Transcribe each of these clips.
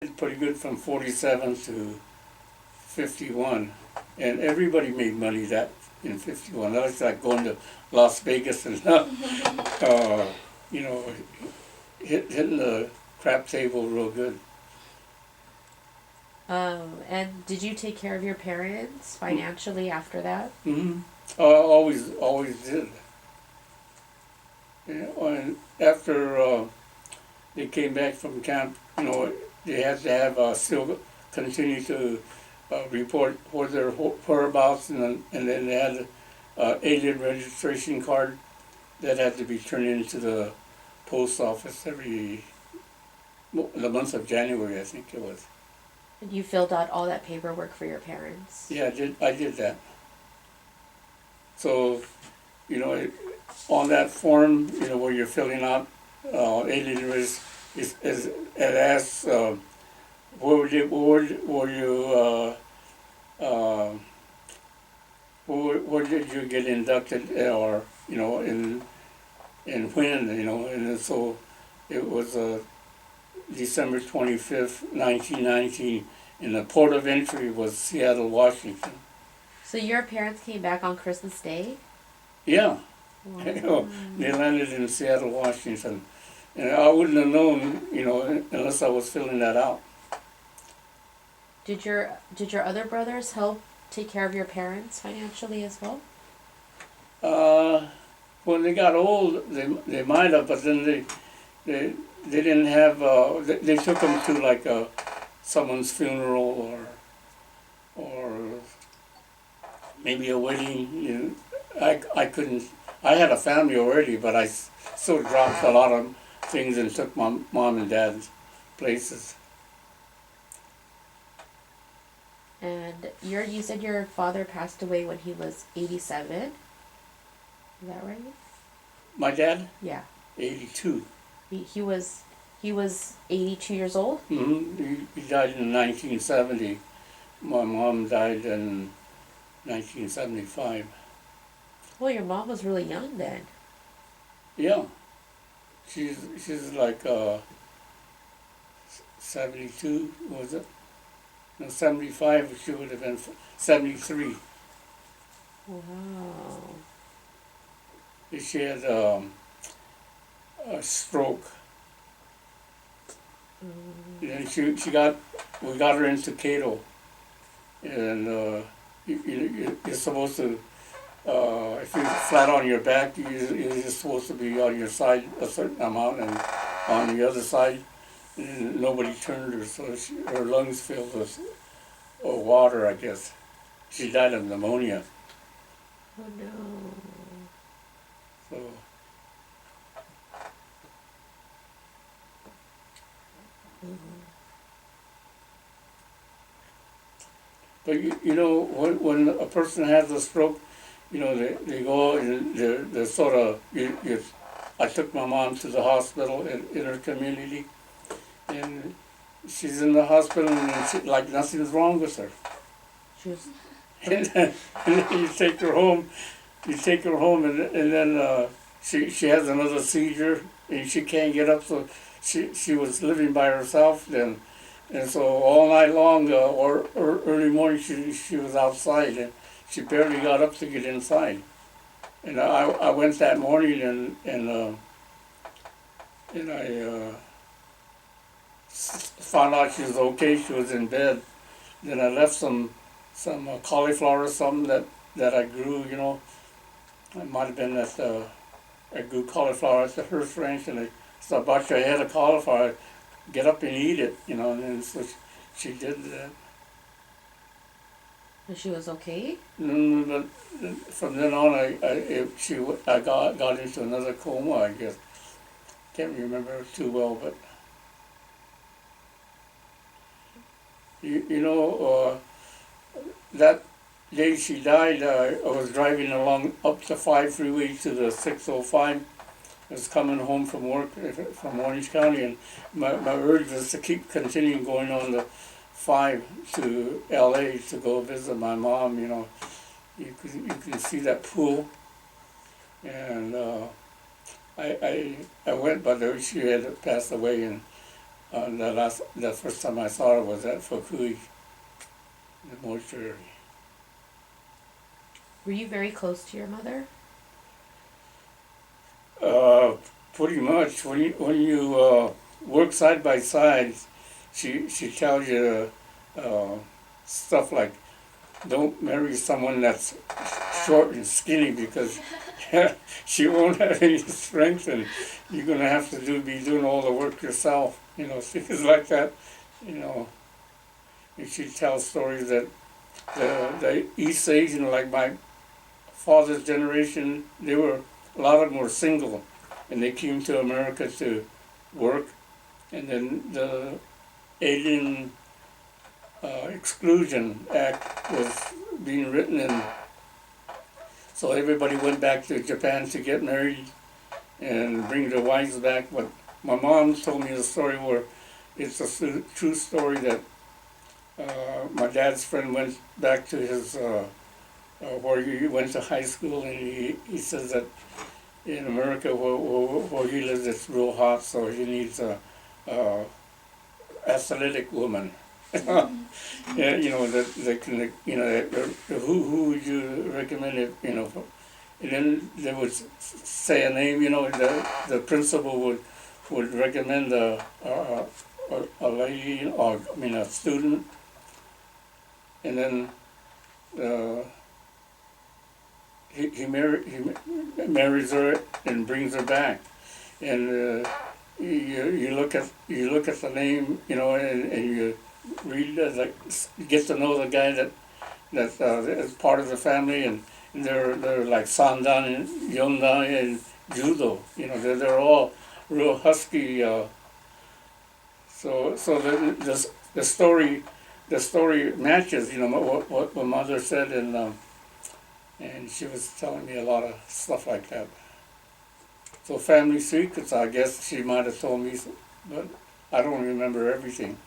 did pretty good from 47 to 51, and everybody made money that in 51. That was like going to Las Vegas and you know, hitting the crap table real good. And did you take care of your parents financially after that? Mm-hmm. Always did. And after they came back from camp, they had to have still continue to report for their whereabouts, and then they had alien registration card that had to be turned into the post office every the month of January, I think it was. And you filled out all that paperwork for your parents? Yeah, I did that. So, you know, on that form, where you're filling out alien risk, it asks uh, where did you get inducted, or and when, and so it was December 25th, 1919, and the port of entry was Seattle, Washington. So your parents came back on Christmas Day? Yeah. Wow. They landed in Seattle, Washington. And I wouldn't have known, unless I was filling that out. Did your other brothers help take care of your parents financially as well? Uh, when they got old, they might have, but then they didn't have, they took them to like someone's funeral, or maybe a wedding. I couldn't, I had a family already, but I still dropped a lot of things and took my mom and dad's places. And you said your father passed away when he was 87. Is that right? My dad, Yeah. 82. He was 82 years old? He died in 1970. My mom died in 1975. Well, your mom was really young then. Yeah, she's like 72, was it? No, 75. She would have been 73. Wow. She had a stroke. And we got her into Cato, and you're supposed to, if you're flat on your back, you're supposed to be on your side a certain amount, and on the other side, nobody turned her, so her lungs filled with water, I guess. She died of pneumonia. Oh no. So, but when a person has a stroke, they go and they're sort of, I took my mom to the hospital in her community, and she's in the hospital, and like nothing's wrong with her. She was. And then you take her home, and then she has another seizure, and she can't get up, so she was living by herself then. And so all night long, or early morning, she was outside, and she barely got up to get inside. And I went that morning, and I found out she was okay. She was in bed. Then I left some cauliflower or something that I grew. It might have been that I grew cauliflower at the Hearst Ranch, and I bought you a head of cauliflower. Get up and eat it, and then so she did that. And she was okay? But from then on, I got into another coma, I guess. Can't remember too well, but that day she died, I was driving along up the 5 freeway to the 605. I was coming home from work from Orange County, and my urge was to keep continuing going on the 5 to LA to go visit my mom. You can see that pool, and I went, but she had passed away, and The first time I saw her was at Fukui, the mortuary. Were you very close to your mother? Pretty much. When you work side by side, she tells you stuff like, don't marry someone that's short and skinny because she won't have any strength and you're gonna have to be doing all the work yourself. You know, things like that. You know, and she tells stories that the East Asian, like my father's generation, a lot of them were single, and they came to America to work, and then the Alien Exclusion Act was being written, and so everybody went back to Japan to get married and bring their wives back. But my mom told me the story where it's a true story that my dad's friend went back to his where he went to high school, and he says that in America where he lives it's real hot, so he needs a athletic woman. Yeah, you know that can, you know, who would you recommend it, you know, and then they would say a name, you know, the principal would recommend a lady, or I mean a student, and then he marries her and brings her back, and you look at the name, you know, and you read like get to know the guy that is part of the family, and they're like Sandan and Yondan and Judo, you know, they're all real husky. So the story matches, you know, what my mother said, and she was telling me a lot of stuff like that. So family secrets, I guess she might have told me, but I don't remember everything.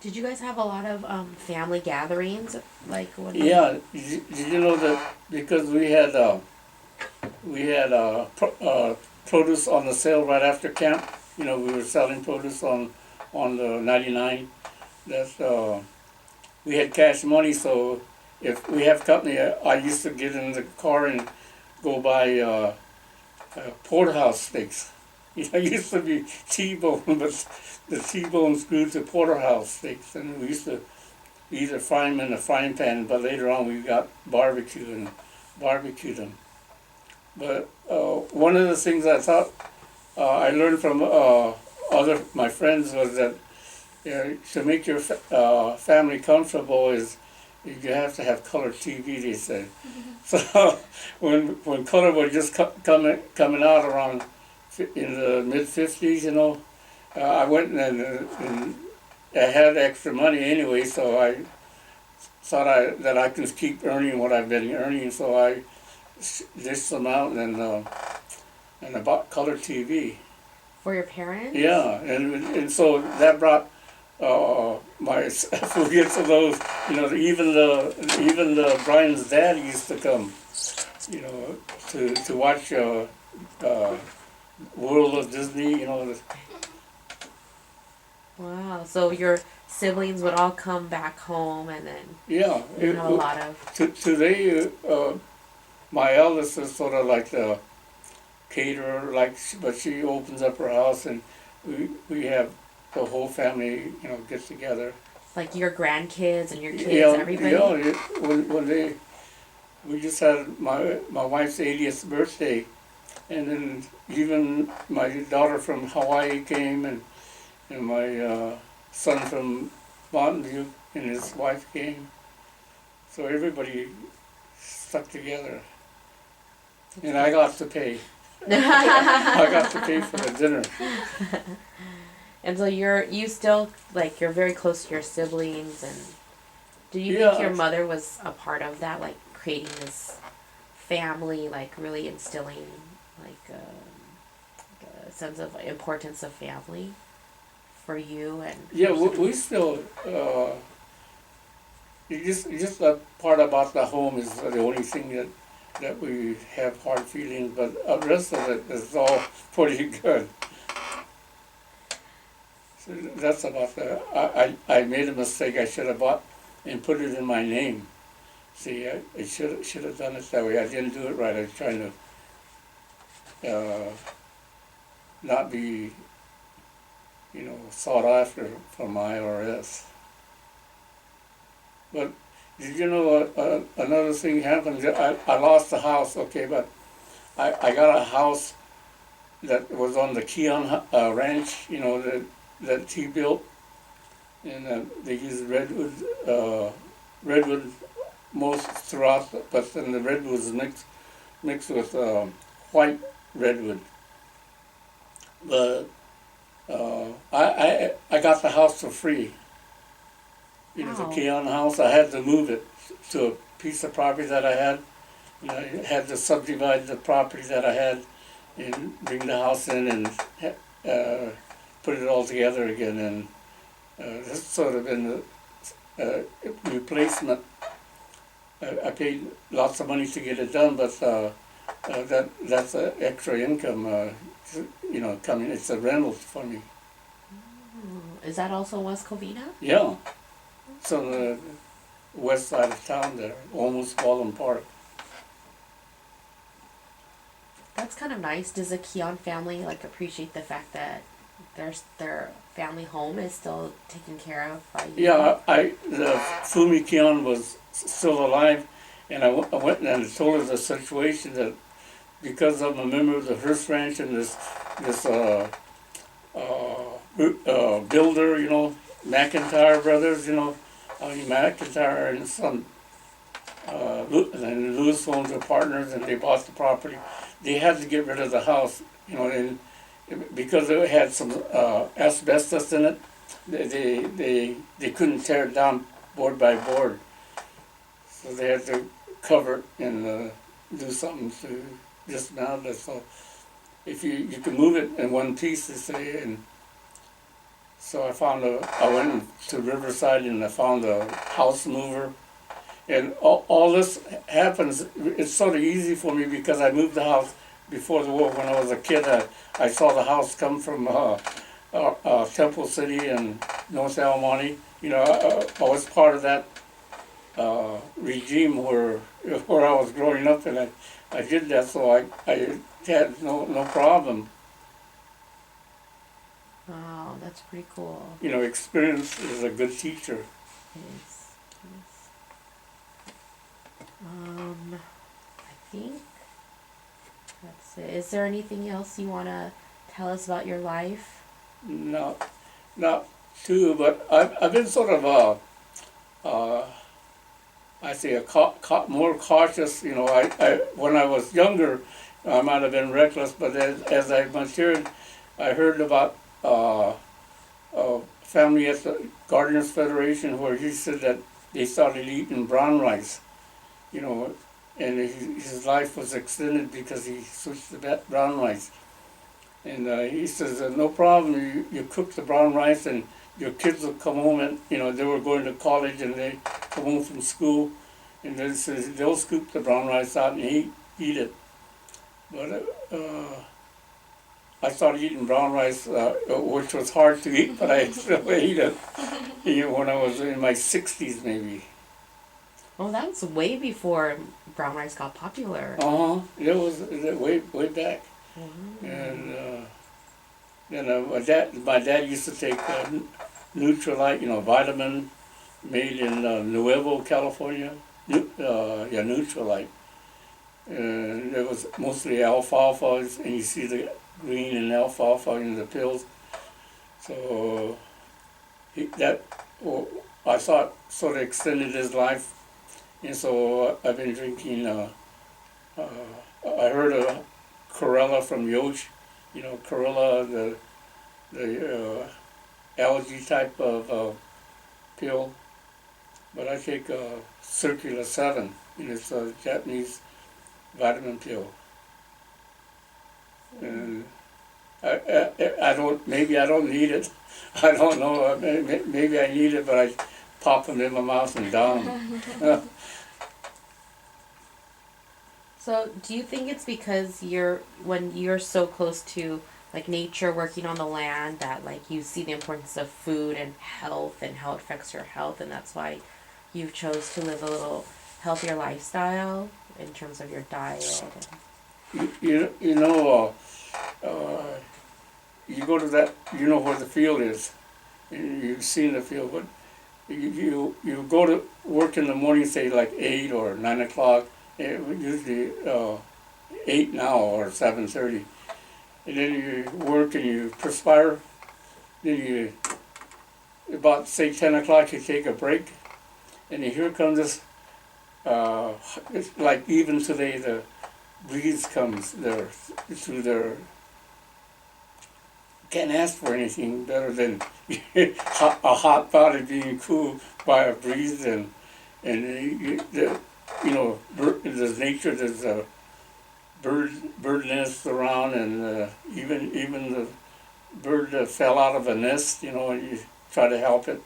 Did you guys have a lot of family gatherings? Like what? Yeah, did you know that because we had produce on the sale right after camp. You know, we were selling produce on the 99. That we had cash money, so if we have company, I used to get in the car and go buy porterhouse steaks. You know, it used to be T-bone, but the T-bones grew to porterhouse steaks, and we used to either fry them in a frying pan, but later on we got barbecue and barbecued them. But one of the things I thought I learned from other my friends was that to make your family comfortable is you have to have color TV. They said. So when color was just coming out around in the mid-50s, you know, I went and I had extra money anyway, so I thought that I could keep earning what I've been earning, so I dished them out and I bought color TV. For your parents? Yeah, and so that brought my affiliates of those, you know, even the Brian's dad used to come, you know, to watch World of Disney, you know. Wow. So your siblings would all come back home, and then Yeah, you have a lot of. today my eldest is sort of like the caterer, like, but she opens up her house and we have the whole family, you know, get together. Like your grandkids and your kids, Yeah, everybody. yeah. We just had my wife's 80th birthday, and then even my daughter from Hawaii came, and my son from Mountain View and his wife came. So everybody stuck together, and I got to pay. I got to pay for the dinner. And so you still, like, you're very close to your siblings, and do you think your mother was a part of that, like creating this family, like really instilling like a sense of importance of family for you and Yeah, we still just the part about the home is the only thing that we have hard feelings, but the rest of it is all pretty good. So that's about the. I made a mistake. I should have bought and put it in my name. See, I should have done it that way. I didn't do it right. I was trying to not be, sought after from IRS. But did you know another thing happened? I lost the house, okay, but I got a house that was on the Keon Ranch, that he built, and they used redwood most throughout, but then the redwood was mixed with white redwood. But I got the house for free. The Wow. Keon house. I had to move it to a piece of property that I had. I had to subdivide the property that I had and bring the house in and put it all together again. And this sort of been the replacement. I paid lots of money to get it done, but that's extra income. Coming. It's a rental for me. Is that also West Covina? Yeah, it's on the west side of town there, almost Baldwin Park. That's kind of nice. Does the Keon family like appreciate the fact that their family home is still taken care of by you? Yeah, the Fumi Keon was still alive, and I went and told her the situation that because I'm a member of the Hearst Ranch and this builder, McIntyre brothers, McIntyre and son, and Lewis Homes were partners, and they bought the property. They had to get rid of the house, and because it had some asbestos in it, they couldn't tear it down board by board, so they had to cover it and do something to dismantle it. So if you can move it in one piece, they say, and so I went to Riverside and I found a house mover. And all this happens, it's sort of easy for me because I moved the house before the war. When I was a kid, I saw the house come from Temple City and North Almonte. I was part of that regime where I was growing up, and I did that, so I had no problem. Wow, that's pretty cool. Experience is a good teacher. It is. I think that's it. Is there anything else you want to tell us about your life? No, not too, but I've been sort of I say more cautious. When I was younger, I might have been reckless, but as I matured, I heard about a family at the Gardeners Federation where he said that they started eating brown rice, and his life was extended because he switched to brown rice. And he says, no problem, you cook the brown rice and your kids will come home and, they were going to college and they come home from school and then says they'll scoop the brown rice out and eat it. But I started eating brown rice, which was hard to eat, but I still ate it, when I was in my 60s maybe. Oh, that was way before brown rice got popular. It was way back. Mm-hmm. And then my dad used to take Nutrilite, vitamin made in Nuevo, California. Nutrilite. And it was mostly alfalfa, and you see the green in alfalfa in the pills. So I thought sort of extended his life, and so I've been drinking. I heard of Chlorella from Yosh, Chlorella, the algae type of pill, but I take Circular 7. It's a Japanese vitamin pill, and I don't. Maybe I don't need it. I don't know. Maybe I need it, but I pop them in my mouth and down. So, do you think it's because when you're so close to like nature, working on the land, that like you see the importance of food and health and how it affects your health, and that's why you've chose to live a little healthier lifestyle in terms of your diet. You know, you go to that, you know where the field is. You've seen the field, but you go to work in the morning, say like 8 or 9 o'clock, usually 8 now or 7:30. And then you work and you perspire. Then you, about say 10 o'clock, you take a break. And here comes this, it's like even today the breeze comes there through their, can't ask for anything better than a hot body being cooled by a breeze, you know, there's nature, there's a bird nests around, and even the bird that fell out of a nest, you know, and you try to help it.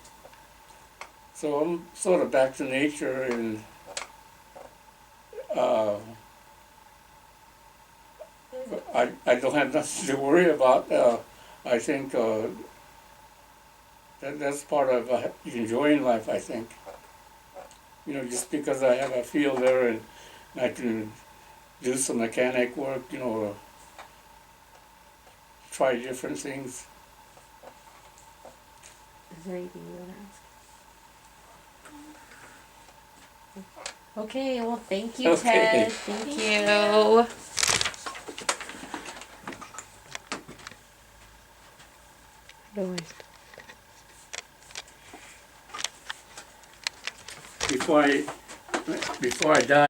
So I'm sort of back to nature, and uh, I don't have nothing to worry about. I think that's part of enjoying life, I think. You know, just because I have a field there and I can do some mechanic work, you know, or try different things. Is there anything you want to ask? Okay, well, thank you, Okay. Ted. Thank you. Before I die.